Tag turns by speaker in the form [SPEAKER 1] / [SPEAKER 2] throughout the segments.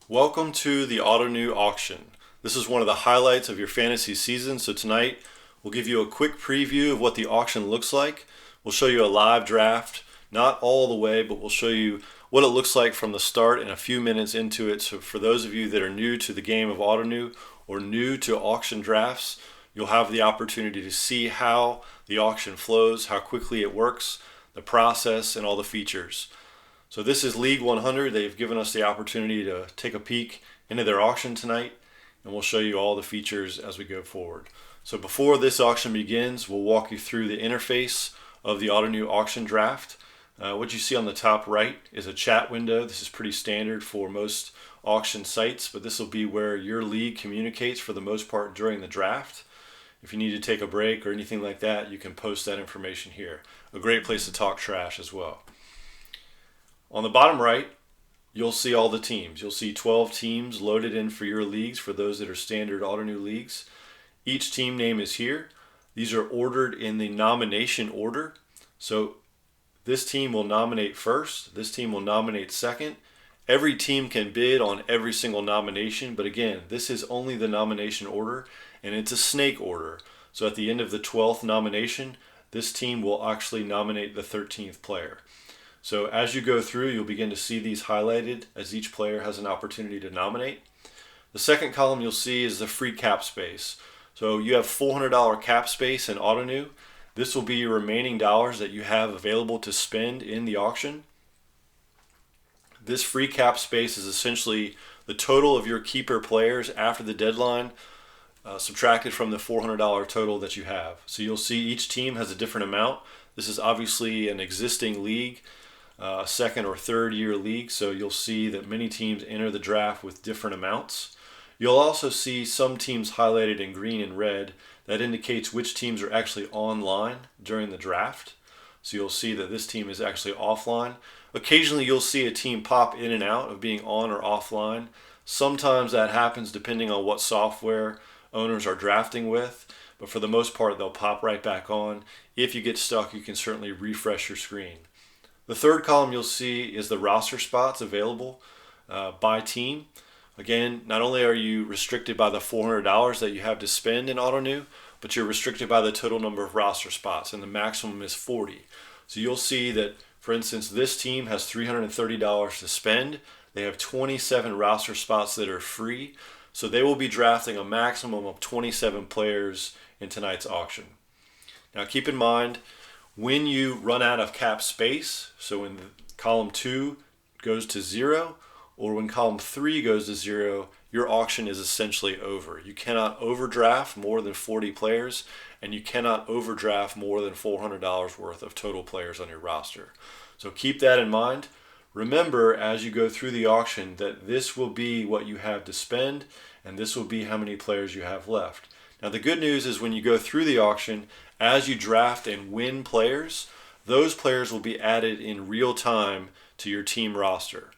[SPEAKER 1] Welcome to the Ottoneu auction. This is one of the highlights of your fantasy season, so tonight we'll give you a quick preview of what the auction looks like. We'll show you a live draft, not all the way, but we'll show you what it looks like from the start and a few minutes into it. So for those of you that are new to the game of Ottoneu or new to auction drafts, you'll have the opportunity to see how the auction flows, how quickly it works, the process, and all the features. So this is League 100. They've given us the opportunity to take a peek into their auction tonight, and we'll show you all the features as we go forward. So before this auction begins, we'll walk you through the interface of the Ottoneu auction draft. What you see on the top right is a chat window. This is pretty standard for most auction sites, but this will be where your league communicates for the most part during the draft. If you need to take a break or anything like that, you can post that information here. A great place to talk trash as well. On the bottom right, you'll see all the teams. You'll see 12 teams loaded in for your leagues, for those that are standard Ottoneu leagues. Each team name is here. These are ordered in the nomination order. So this team will nominate first. This team will nominate second. Every team can bid on every single nomination, but again, this is only the nomination order, and it's a snake order. So at the end of the 12th nomination, this team will actually nominate the 13th player. So as you go through, you'll begin to see these highlighted as each player has an opportunity to nominate. The second column you'll see is the free cap space. So you have $400 cap space in Ottoneu. This will be your remaining dollars that you have available to spend in the auction. This free cap space is essentially the total of your keeper players after the deadline, subtracted from the $400 total that you have. So you'll see each team has a different amount. This is obviously an existing league, a second or third year league, so you'll see that many teams enter the draft with different amounts. You'll also see some teams highlighted in green and red. That indicates which teams are actually online during the draft. So you'll see that this team is actually offline. Occasionally you'll see a team pop in and out of being on or offline. Sometimes that happens depending on what software owners are drafting with, but for the most part they'll pop right back on. If you get stuck, you can certainly refresh your screen. The third column you'll see is the roster spots available by team. Again, not only are you restricted by the $400 that you have to spend in Ottoneu, but you're restricted by the total number of roster spots, and the maximum is 40. So you'll see that, for instance, this team has $330 to spend. They have 27 roster spots that are free, so they will be drafting a maximum of 27 players in tonight's auction. Now keep in mind, when you run out of cap space, so when column 2 goes to 0, or when column 3 goes to 0, your auction is essentially over. You cannot overdraft more than 40 players, and you cannot overdraft more than $400 worth of total players on your roster. So keep that in mind. Remember, as you go through the auction, that this will be what you have to spend, and this will be how many players you have left. Now the good news is when you go through the auction, as you draft and win players, those players will be added in real time to your team roster.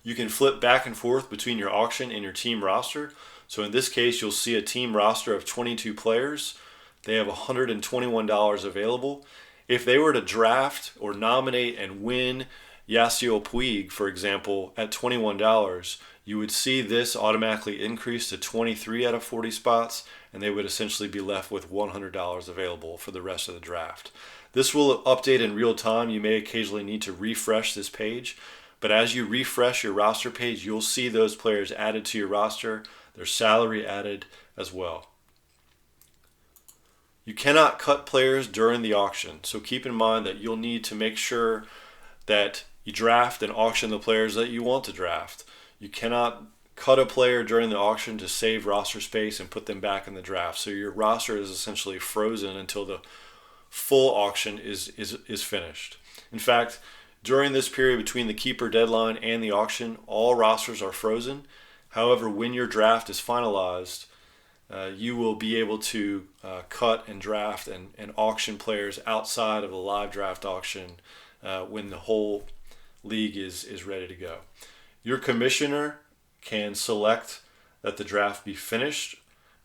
[SPEAKER 1] You can flip back and forth between your auction and your team roster. So in this case, you'll see a team roster of 22 players. They have $121 available. If they were to draft or nominate and win Yasiel Puig, for example, at $21, you would see this automatically increase to 23 out of 40 spots, and they would essentially be left with $100 available for the rest of the draft. This will update in real time. You may occasionally need to refresh this page, but as you refresh your roster page, you'll see those players added to your roster, their salary added as well. You cannot cut players during the auction, so keep in mind that you'll need to make sure that you draft and auction the players that you want to draft. You cannot cut a player during the auction to save roster space and put them back in the draft. So your roster is essentially frozen until the full auction is finished. In fact, during this period between the keeper deadline and the auction, all rosters are frozen. However, when your draft is finalized, you will be able to cut and draft and auction players outside of the live draft auction when the whole league is ready to go. Your commissioner can select that the draft be finished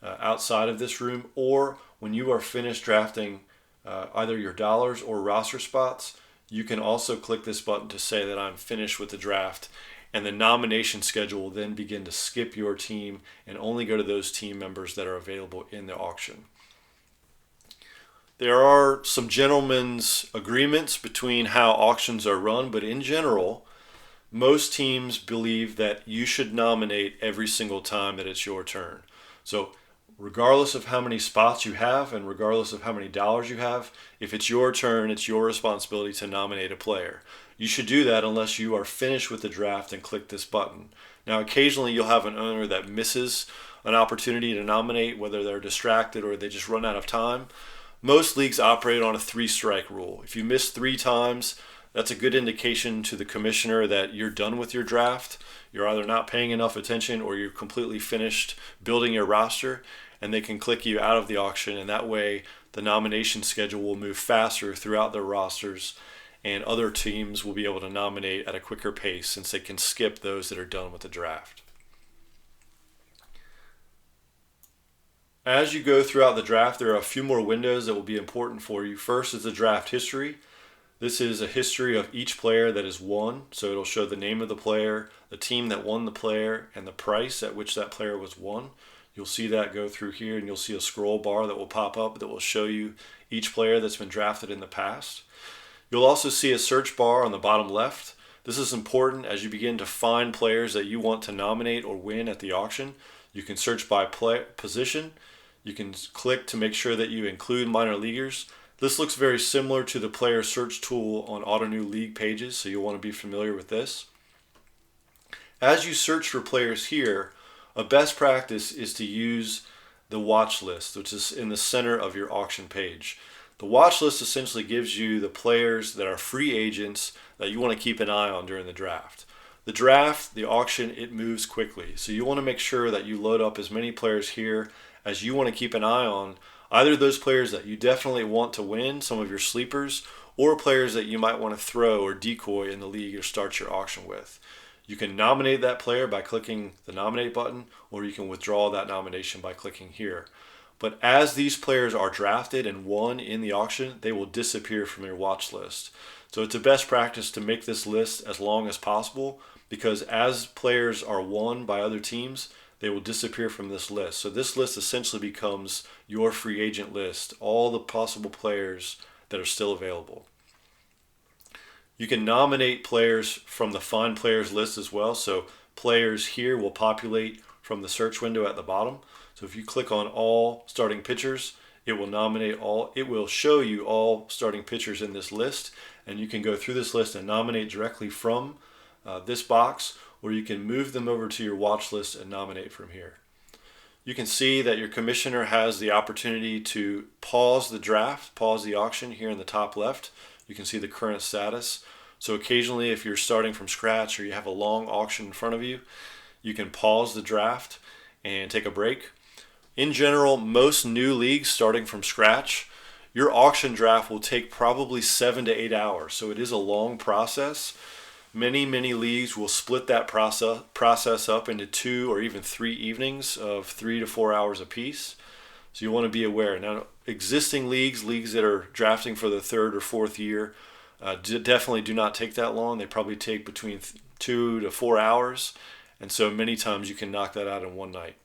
[SPEAKER 1] outside of this room, or when you are finished drafting either your dollars or roster spots, you can also click this button to say that I'm finished with the draft, and the nomination schedule will then begin to skip your team and only go to those team members that are available in the auction. There are some gentlemen's agreements between how auctions are run, but in general, most teams believe that you should nominate every single time that it's your turn. So regardless of how many spots you have and regardless of how many dollars you have, if it's your turn, it's your responsibility to nominate a player. You should do that unless you are finished with the draft and click this button. Now, occasionally you'll have an owner that misses an opportunity to nominate, whether they're distracted or they just run out of time. Most leagues operate on a 3-strike rule. If you miss 3 times, that's a good indication to the commissioner that you're done with your draft. You're either not paying enough attention or you're completely finished building your roster, and they can click you out of the auction, and that way the nomination schedule will move faster throughout their rosters, and other teams will be able to nominate at a quicker pace since they can skip those that are done with the draft. As you go throughout the draft, there are a few more windows that will be important for you. First is the draft history. This is a history of each player that is won. So it'll show the name of the player, the team that won the player, and the price at which that player was won. You'll see that go through here, and you'll see a scroll bar that will pop up that will show you each player that's been drafted in the past. You'll also see a search bar on the bottom left. This is important as you begin to find players that you want to nominate or win at the auction. You can search by position. You can click to make sure that you include minor leaguers. This looks very similar to the player search tool on Ottoneu league pages, so you'll want to be familiar with this. As you search for players here, a best practice is to use the watch list, which is in the center of your auction page. The watch list essentially gives you the players that are free agents that you want to keep an eye on during the draft. The draft, the auction, it moves quickly, so you want to make sure that you load up as many players here as you want to keep an eye on, either those players that you definitely want to win, some of your sleepers, or players that you might want to throw or decoy in the league or start your auction with. You can nominate that player by clicking the nominate button, or you can withdraw that nomination by clicking here. But as these players are drafted and won in the auction, they will disappear from your watch list. So it's a best practice to make this list as long as possible, because as players are won by other teams, they will disappear from this list. So this list essentially becomes your free agent list, all the possible players that are still available. You can nominate players from the Find Players list as well. So players here will populate from the search window at the bottom. So if you click on all starting pitchers, it will nominate all. It will show you all starting pitchers in this list, and you can go through this list and nominate directly from this box, or you can move them over to your watch list and nominate from here. You can see that your commissioner has the opportunity to pause the draft, pause the auction here in the top left. You can see the current status. So occasionally if you're starting from scratch or you have a long auction in front of you, you can pause the draft and take a break. In general, most new leagues starting from scratch, your auction draft will take probably 7 to 8 hours. So it is a long process. Many leagues will split that process up into 2 or even 3 evenings of 3 to 4 hours apiece. So you want to be aware. Now, existing leagues that are drafting for the 3rd or 4th year, definitely do not take that long. They probably take between 2 to 4 hours. And so many times you can knock that out in one night.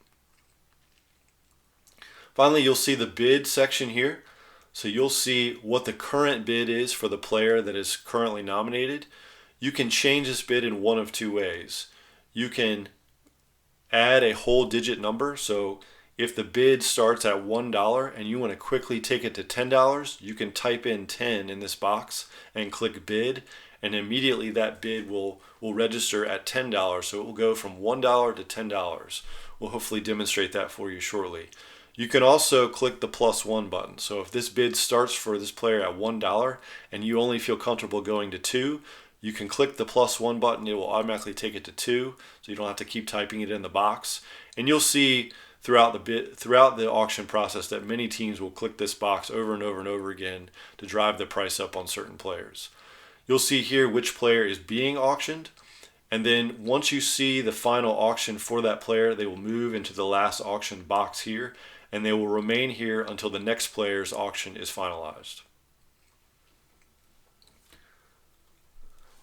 [SPEAKER 1] Finally, you'll see the bid section here. So you'll see what the current bid is for the player that is currently nominated. You can change this bid in one of 2 ways. You can add a whole digit number. So if the bid starts at $1 and you want to quickly take it to $10, you can type in 10 in this box and click bid, and immediately that bid will register at $10. So it will go from $1 to $10. We'll hopefully demonstrate that for you shortly. You can also click the +1 button. So if this bid starts for this player at $1 and you only feel comfortable going to 2, you can click the +1 button. It will automatically take it to 2, so you don't have to keep typing it in the box. And you'll see throughout the auction process that many teams will click this box over and over and over again to drive the price up on certain players. You'll see here which player is being auctioned, and then once you see the final auction for that player, they will move into the last auction box here, and they will remain here until the next player's auction is finalized.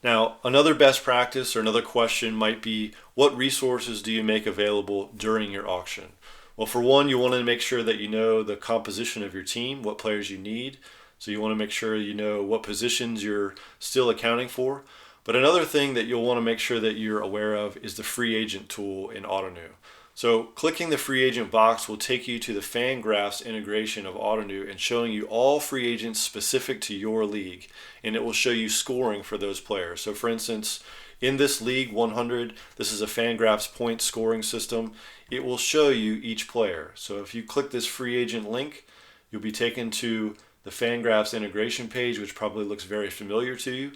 [SPEAKER 1] Now, another best practice or another question might be, what resources do you make available during your auction? Well, for one, you want to make sure that you know the composition of your team, what players you need. So you want to make sure you know what positions you're still accounting for. But another thing that you'll want to make sure that you're aware of is the free agent tool in Ottoneu. So clicking the free agent box will take you to the Fangraphs integration of Ottoneu and showing you all free agents specific to your league. And it will show you scoring for those players. So for instance, in this league 100, this is a Fangraphs point scoring system. It will show you each player. So if you click this free agent link, you'll be taken to the Fangraphs integration page, which probably looks very familiar to you.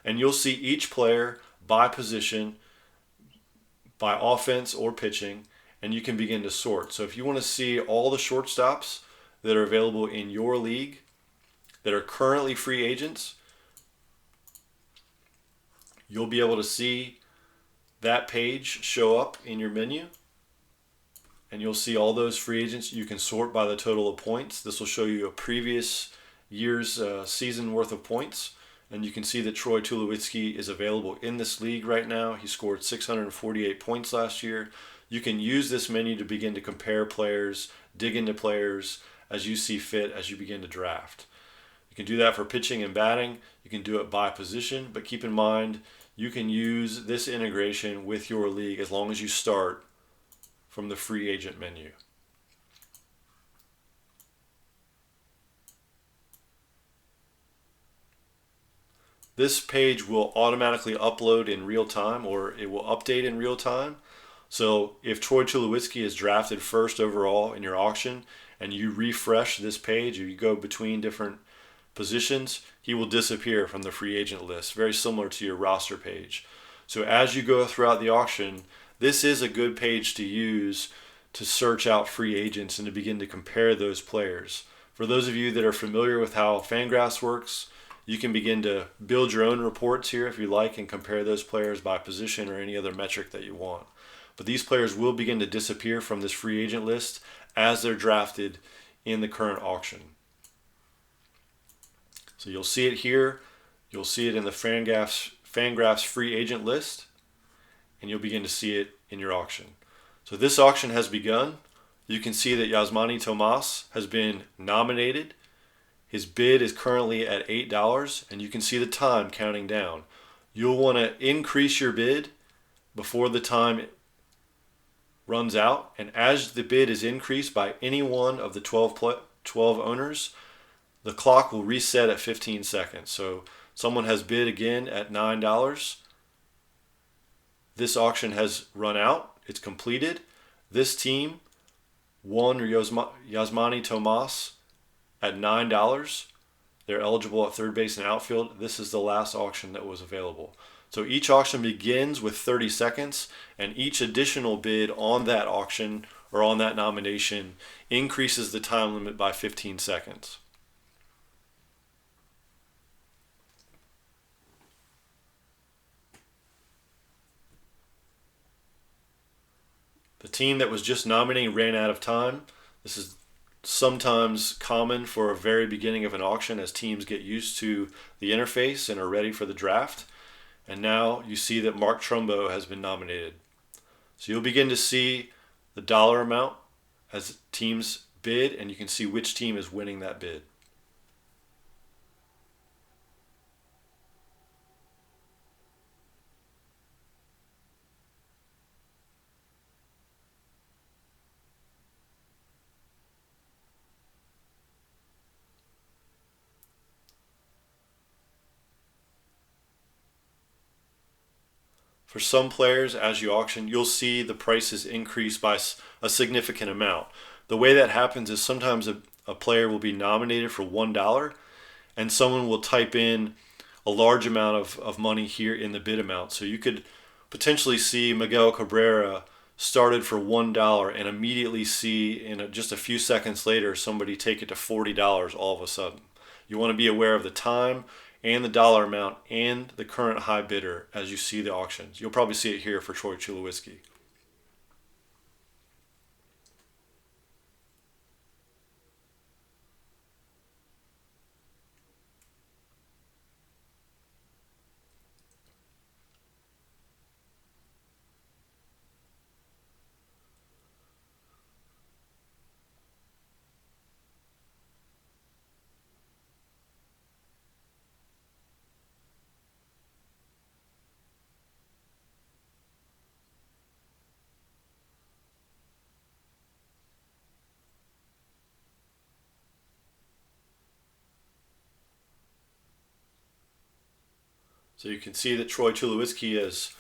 [SPEAKER 1] And you'll see each player by position, by offense or pitching, and you can begin to sort. So if you want to see all the shortstops that are available in your league that are currently free agents, you'll be able to see that page show up in your menu, and you'll see all those free agents. You can sort by the total of points. This will show you a previous year's season worth of points, and you can see that Troy Tulowitzki is available in this league right now. He scored 648 points last year. You can use this menu to begin to compare players, dig into players as you see fit as you begin to draft. You can do that for pitching and batting. You can do it by position, but keep in mind you can use this integration with your league as long as you start from the free agent menu. This page will automatically upload in real time, or it will update in real time. So if Troy Tulowitzki is drafted first overall in your auction and you refresh this page, or you go between different positions, he will disappear from the free agent list, very similar to your roster page. So as you go throughout the auction, this is a good page to use to search out free agents and to begin to compare those players. For those of you that are familiar with how Fangraphs works, you can begin to build your own reports here if you like and compare those players by position or any other metric that you want. But these players will begin to disappear from this free agent list as they're drafted in the current auction. So you'll see it here. You'll see it in the Fangraphs free agent list, and you'll begin to see it in your auction. So this auction has begun. You can see that Yasmani Tomas has been nominated. His bid is currently at $8, and you can see the time counting down. You'll want to increase your bid before the time runs out, and as the bid is increased by any one of the 12 owners, the clock will reset at 15 seconds. So someone has bid again at $9. This auction has run out. It's completed. This team won Yasmani Tomas at $9. They're eligible at third base and outfield. This is the last auction that was available. So each auction begins with 30 seconds, and each additional bid on that auction or on that nomination increases the time limit by 15 seconds. The team that was just nominating ran out of time. This is sometimes common for a very beginning of an auction as teams get used to the interface and are ready for the draft. And now you see that Mark Trumbo has been nominated. So you'll begin to see the dollar amount as teams bid, and you can see which team is winning that bid. For some players, as you auction, you'll see the prices increase by a significant amount. The way that happens is sometimes a player will be nominated for $1, and someone will type in a large amount of money here in the bid amount. So you could potentially see Miguel Cabrera started for $1 and immediately see in just a few seconds later somebody take it to $40 all of a sudden. You want to be aware of the time and the dollar amount and the current high bidder as you see the auctions. You'll probably see it here for Troy Tulowitzki. So you can see that Troy Tulowitzki has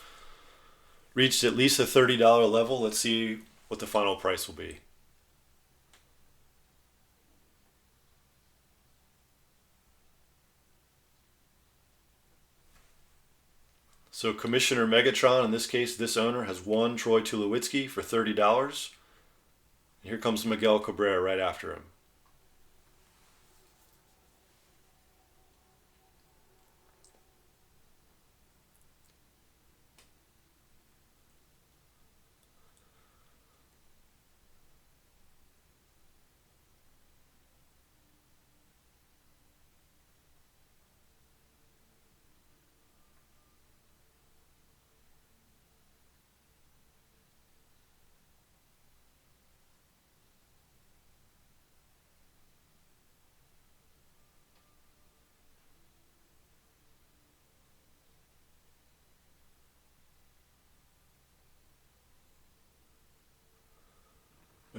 [SPEAKER 1] reached at least a $30 level. Let's see what the final price will be. So Commissioner Megatron, in this case, this owner, has won Troy Tulowitzki for $30. And here comes Miguel Cabrera right after him.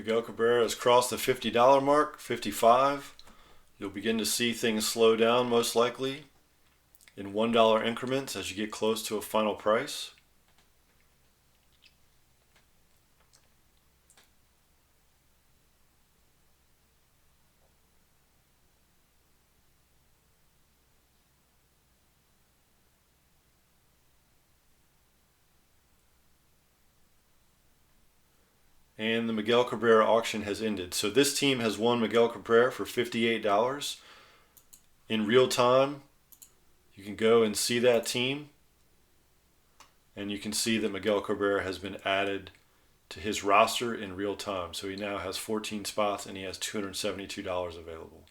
[SPEAKER 1] Miguel Cabrera has crossed the $50 mark, 55. You'll begin to see things slow down most likely in $1 increments as you get close to a final price. And the Miguel Cabrera auction has ended. So this team has won Miguel Cabrera for $58. In real time, you can go and see that team. And you can see that Miguel Cabrera has been added to his roster in real time. So he now has 14 spots and he has $272 available.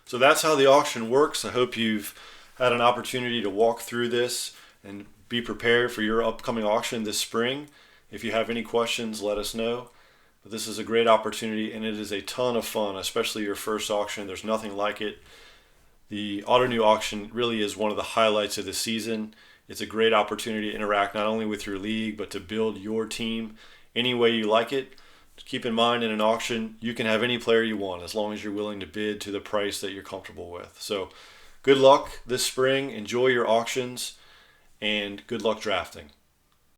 [SPEAKER 1] So that's how the auction works. I hope you've had an opportunity to walk through this and be prepared for your upcoming auction this spring. If you have any questions, let us know. But this is a great opportunity and it is a ton of fun, especially your first auction. There's nothing like it. The Ottoneu auction really is one of the highlights of the season. It's a great opportunity to interact not only with your league, but to build your team any way you like it. Keep in mind, in an auction, you can have any player you want as long as you're willing to bid to the price that you're comfortable with. So good luck this spring. Enjoy your auctions and good luck drafting.